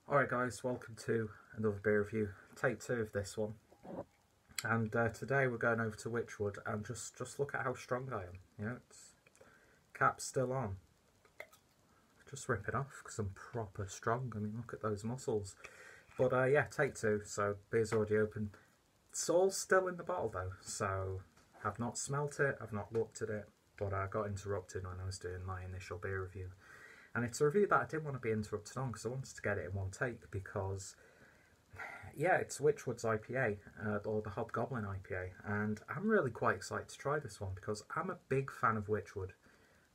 Alright guys, welcome to another beer review, take 2 of this one. And today we're going over to Wychwood and just look at how strong I am. You know, it's cap's still on. Just rip it off because I'm proper strong. I mean, look at those muscles. But yeah, take 2, so beer's already open. It's all still in the bottle though, so I've not smelt it, I've not looked at it, but I got interrupted when I was doing my initial beer review. And it's a review that I didn't want to be interrupted on because I wanted to get it in one take because, yeah, it's Wychwood's IPA, or the Hobgoblin IPA, and I'm really quite excited to try this one because I'm a big fan of Wychwood.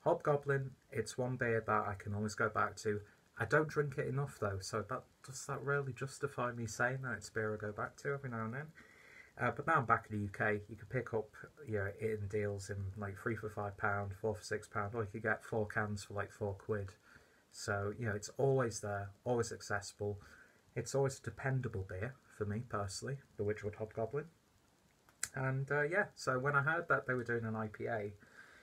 Hobgoblin, it's one beer that I can always go back to. I don't drink it enough though, so does that really justify me saying that it's a beer I go back to every now and then? But now I'm back in the UK, you can pick up it in deals in like 3 for £5, 4 for £6, or you could get 4 cans for like £4. So, you know, it's always there, always accessible. It's always a dependable beer for me personally, the Wychwood Hobgoblin. And yeah, so when I heard that they were doing an IPA,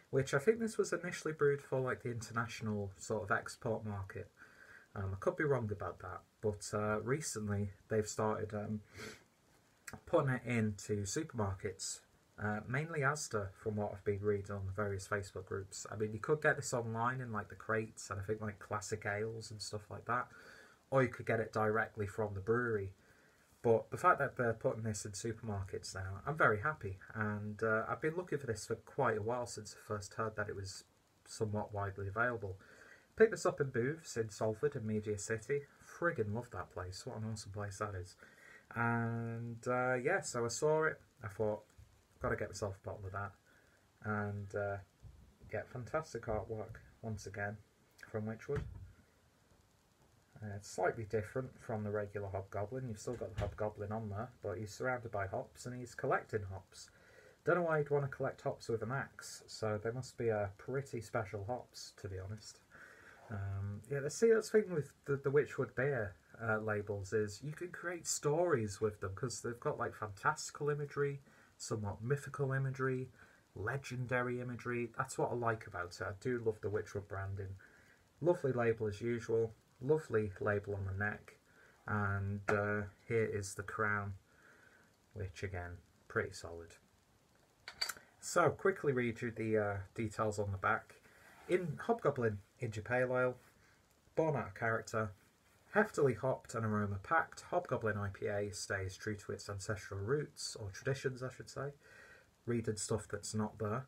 which I think this was initially brewed for like the international sort of export market. I could be wrong about that, but recently they've started putting it into supermarkets, mainly Asda, from what I've been reading on the various Facebook groups. I mean, you could get this online in like the crates and I think like classic ales and stuff like that, or you could get it directly from the brewery. But the fact that they're putting this in supermarkets now, I'm very happy, and I've been looking for this for quite a while since I first heard that it was somewhat widely available. Picked this up in booths in Salford and MediaCity. Friggin' love that place, what an awesome place that is. And yeah, so I saw it, I thought, got to get myself a bottle of that, and get fantastic artwork once again from Wychwood. It's slightly different from the regular Hobgoblin. You've still got the Hobgoblin on there, but he's surrounded by hops and he's collecting hops. Don't know why you'd want to collect hops with an axe, so they must be pretty special hops, to be honest. Yeah, that's the thing with the Wychwood beer labels is you can create stories with them because they've got like fantastical imagery, somewhat mythical imagery, legendary imagery. That's what I like about it. I do love the Wychwood branding. Lovely label as usual. Lovely label on the neck, and here is the crown, which again, pretty solid. So, quickly read you the details on the back. In Hobgoblin India Pale Ale, born out of character, heftily hopped and aroma packed, Hobgoblin IPA stays true to its ancestral roots, or traditions I should say, reading stuff that's not there.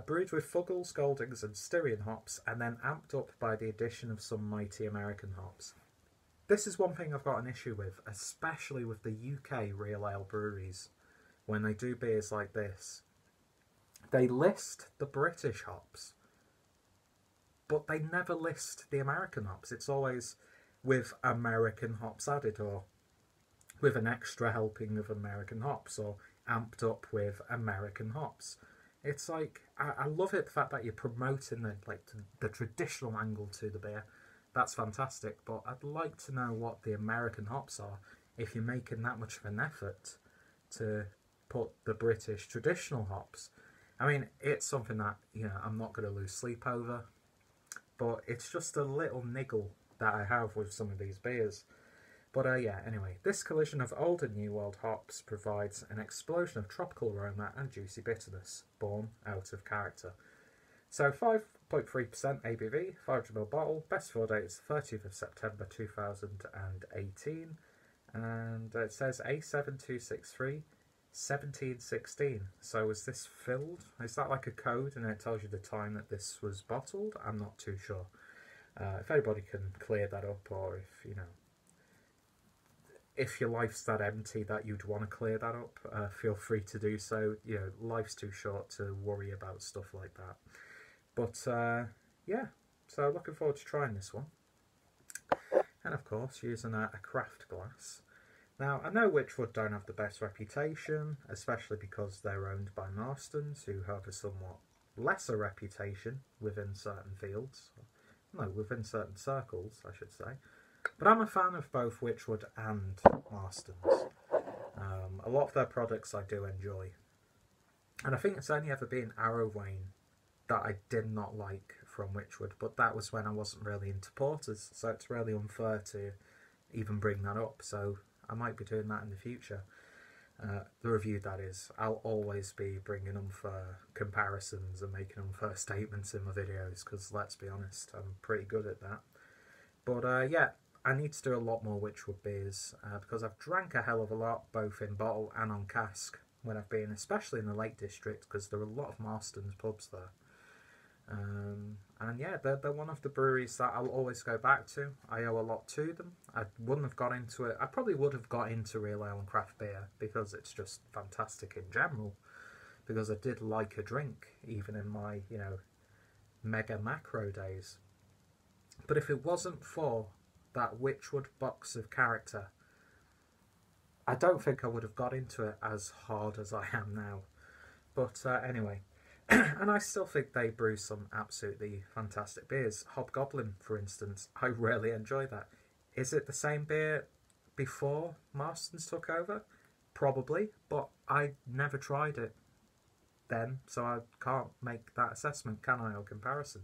Brewed with Fuggles, Goldings and Styrian hops, and then amped up by the addition of some mighty American hops. This is one thing I've got an issue with, especially with the UK real ale breweries. When they do beers like this, they list the British hops, but they never list the American hops. It's always with American hops added, or with an extra helping of American hops, or amped up with American hops. It's like, I love it, the fact that you're promoting the traditional angle to the beer. That's fantastic, but I'd like to know what the American hops are if you're making that much of an effort to put the British traditional hops. I mean, it's something that, you know, I'm not going to lose sleep over, but it's just a little niggle that I have with some of these beers. But yeah, anyway, this collision of old and new world hops provides an explosion of tropical aroma and juicy bitterness, born out of character. So 5.3% ABV, 500ml bottle, best fill date is 30th of September 2018, and it says A7263 1716. So is this filled? Is that like a code and it tells you the time that this was bottled? I'm not too sure. If anybody can clear that up, or if, you know, if your life's that empty that you'd want to clear that up, feel free to do so. You know, life's too short to worry about stuff like that. But yeah, so looking forward to trying this one. And of course, using a craft glass. Now, I know Wychwood don't have the best reputation, especially because they're owned by Marston, who have a somewhat lesser reputation within certain fields. No, within certain circles, I should say. But I'm a fan of both Wychwood and Marston's. A lot of their products I do enjoy. And I think it's only ever been Arrowwain that I did not like from Wychwood, but that was when I wasn't really into porters, so it's really unfair to even bring that up, so I might be doing that in the future. The review, that is. I'll always be bringing them for comparisons and making them for statements in my videos, because let's be honest, I'm pretty good at that. But yeah, I need to do a lot more Wychwood beers, because I've drank a hell of a lot, both in bottle and on cask, when I've been, especially in the Lake District, because there are a lot of Marston's pubs there. And yeah, they're one of the breweries that I'll always go back to. I owe a lot to them. I wouldn't have got into it. I probably would have got into real ale and craft beer because it's just fantastic in general. Because I did like a drink, even in my, you know, mega macro days. But if it wasn't for that Wychwood box of character, I don't think I would have got into it as hard as I am now. But anyway. And I still think they brew some absolutely fantastic beers. Hobgoblin, for instance, I really enjoy that. Is it the same beer before Marston's took over? Probably, but I never tried it then, so I can't make that assessment, can I, or comparison.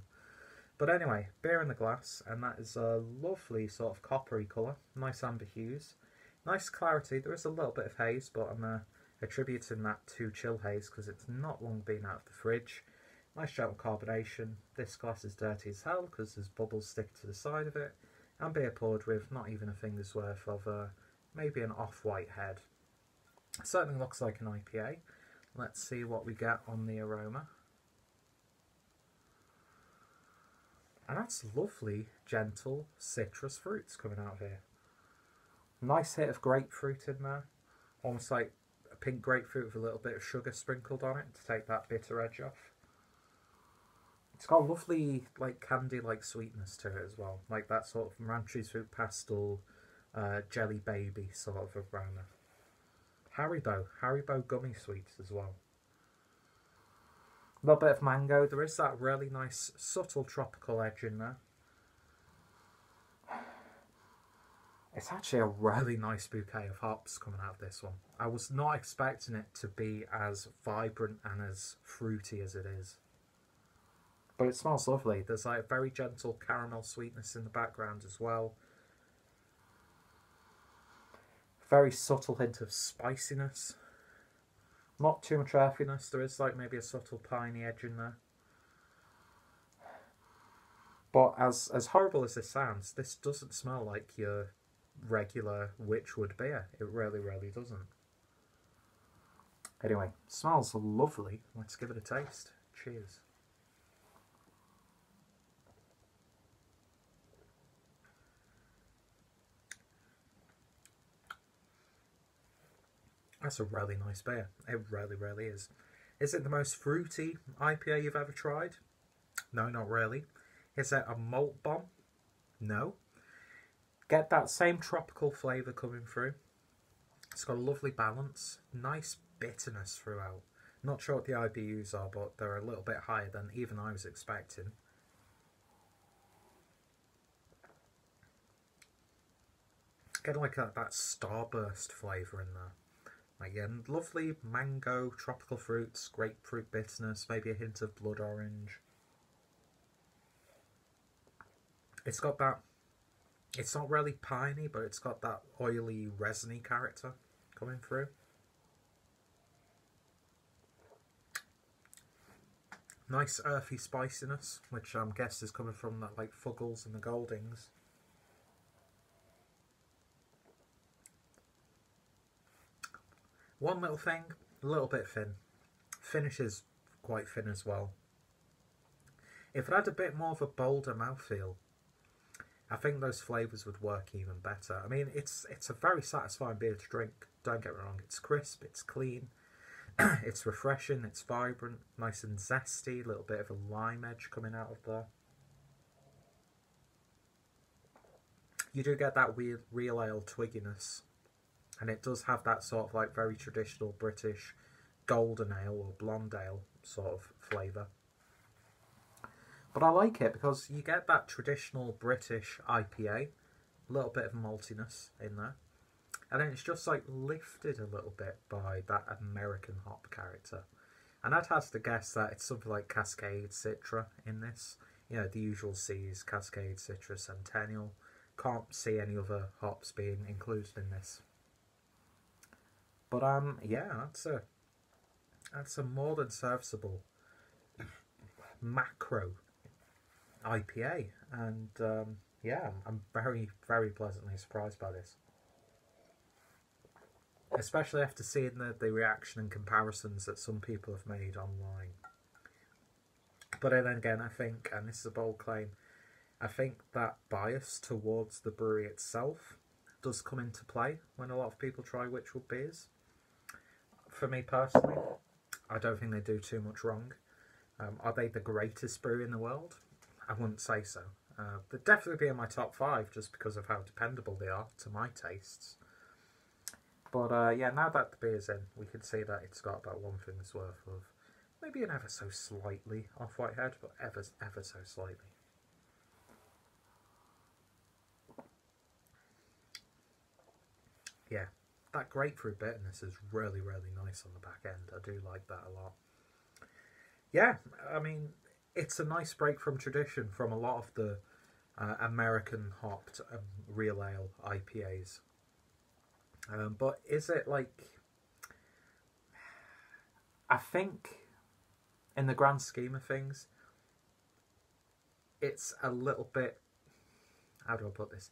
But anyway, beer in the glass, and that is a lovely sort of coppery colour, nice amber hues, nice clarity. There is a little bit of haze, but I'm attributing that to chill haze because it's not long been out of the fridge. Nice gentle carbonation. This glass is dirty as hell because there's bubbles sticking to the side of it, and beer poured with not even a finger's worth of maybe an off-white head. It certainly looks like an IPA. Let's see what we get on the aroma. And that's lovely, gentle citrus fruits coming out of here. Nice hit of grapefruit in there, almost like pink grapefruit with a little bit of sugar sprinkled on it to take that bitter edge off. It's got a lovely, like, candy-like sweetness to it as well, like that sort of Rancher's Fruit Pastel, Jelly Baby sort of aroma. Haribo gummy sweets as well. A little bit of mango. There is that really nice, subtle tropical edge in there. It's actually a really nice bouquet of hops coming out of this one. I was not expecting it to be as vibrant and as fruity as it is. But it smells lovely. There's like a very gentle caramel sweetness in the background as well. Very subtle hint of spiciness. Not too much earthiness. There is like maybe a subtle piney edge in there. But as horrible as this sounds, this doesn't smell like your regular Wychwood beer. It really, really doesn't. Anyway, smells lovely. Let's give it a taste. Cheers. That's a really nice beer. It really, really is. Is it the most fruity IPA you've ever tried? No, not really. Is it a malt bomb? No. Get that same tropical flavour coming through. It's got a lovely balance. Nice bitterness throughout. Not sure what the IBUs are, but they're a little bit higher than even I was expecting. Getting like that starburst flavour in there. Again, lovely mango, tropical fruits, grapefruit bitterness, maybe a hint of blood orange. It's got that, it's not really piney, but it's got that oily, resiny character coming through. Nice earthy spiciness, which I'm guessing is coming from that like Fuggles and the Goldings. One little thing, a little bit thin. Finish is quite thin as well. If it had a bit more of a bolder mouthfeel, I think those flavours would work even better. I mean, it's a very satisfying beer to drink, don't get me wrong. It's crisp, it's clean, it's refreshing, it's vibrant, nice and zesty, a little bit of a lime edge coming out of there. You do get that weird real ale twigginess. And it does have that sort of like very traditional British golden ale or blonde ale sort of flavour. But I like it because you get that traditional British IPA, a little bit of maltiness in there. And then it's just like lifted a little bit by that American hop character. And I'd have to guess that it's something like Cascade Citra in this. You know, the usual C's, Cascade, Citra, Centennial, can't see any other hops being included in this. But yeah, that's a more than serviceable macro IPA, and yeah, I'm very, very pleasantly surprised by this. Especially after seeing the reaction and comparisons that some people have made online. But then again, I think, and this is a bold claim, I think that bias towards the brewery itself does come into play when a lot of people try Wychwood beers. For me personally, I don't think they do too much wrong. Are they the greatest brewery in the world? I wouldn't say so. They'd definitely be in my top 5 just because of how dependable they are to my tastes. But yeah, now that the beer's in, we can see that it's got about one finger's worth of maybe an ever so slightly off-white head, but ever so slightly. Yeah, that grapefruit bitterness is really, really nice on the back end. I do like that a lot. Yeah, I mean, it's a nice break from tradition from a lot of the American hopped real ale IPAs. But is it like... I think, in the grand scheme of things, it's a little bit... How do I put this?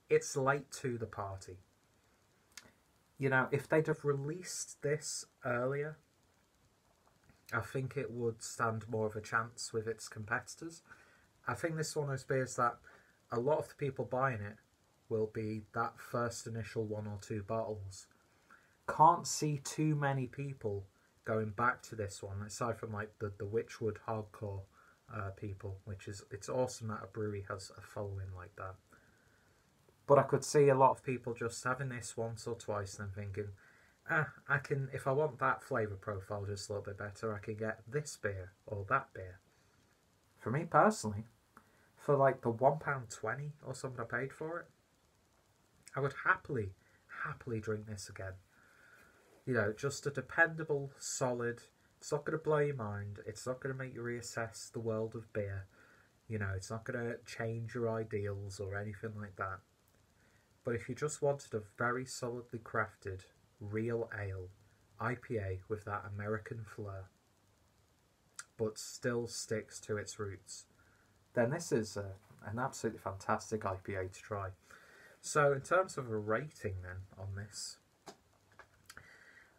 It's late to the party. You know, if they'd have released this earlier, I think it would stand more of a chance with its competitors. I think this is one of those beers that a lot of the people buying it will be that first initial 1 or 2 bottles. Can't see too many people going back to this one, aside from like the Wychwood hardcore people, which is, it's awesome that a brewery has a following like that. But I could see a lot of people just having this once or twice and then thinking, I can, if I want that flavour profile just a little bit better, I can get this beer or that beer. For me personally, for like the £1.20 or something I paid for it, I would happily drink this again. You know, just a dependable, solid, it's not going to blow your mind, it's not going to make you reassess the world of beer, you know, it's not going to change your ideals or anything like that. But if you just wanted a very solidly crafted, real ale IPA with that American flair, but still sticks to its roots, then this is an absolutely fantastic IPA to try. So in terms of a rating then on this,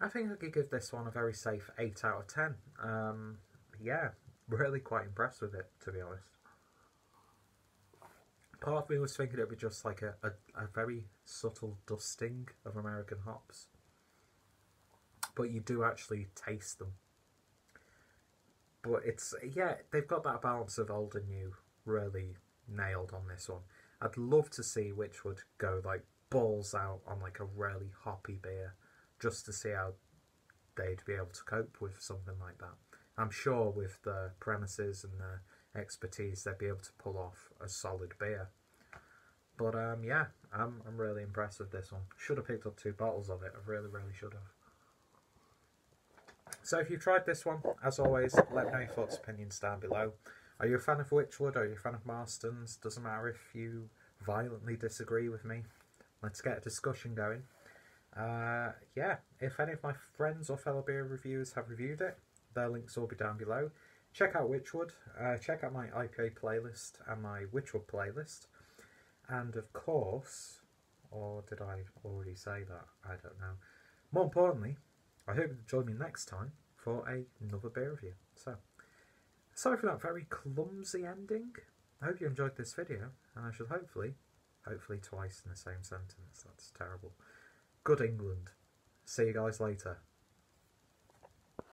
I think I could give this one a very safe 8 out of 10. Yeah, really quite impressed with it, to be honest. Part of me was thinking it would be just like a very subtle dusting of American hops. But you do actually taste them. But it's, yeah, they've got that balance of old and new really nailed on this one. I'd love to see Wychwood go like balls out on like a really hoppy beer, just to see how they'd be able to cope with something like that. I'm sure with the premises and the expertise they'd be able to pull off a solid beer. But yeah, I'm really impressed with this one. Should have picked up 2 bottles of it. I really should have. So if you've tried this one, as always, let me know your thoughts and opinions down below. Are you a fan of Wychwood? Are you a fan of Marston's? Doesn't matter if you violently disagree with me. Let's get a discussion going. Yeah, if any of my friends or fellow beer reviewers have reviewed it, their links will be down below. Check out Wychwood, check out my IPA playlist and my Wychwood playlist. And of course, or did I already say that? I don't know. More importantly, I hope you join me next time for another beer review. So, sorry for that very clumsy ending. I hope you enjoyed this video, and I should hopefully twice in the same sentence. That's terrible. Good England. See you guys later.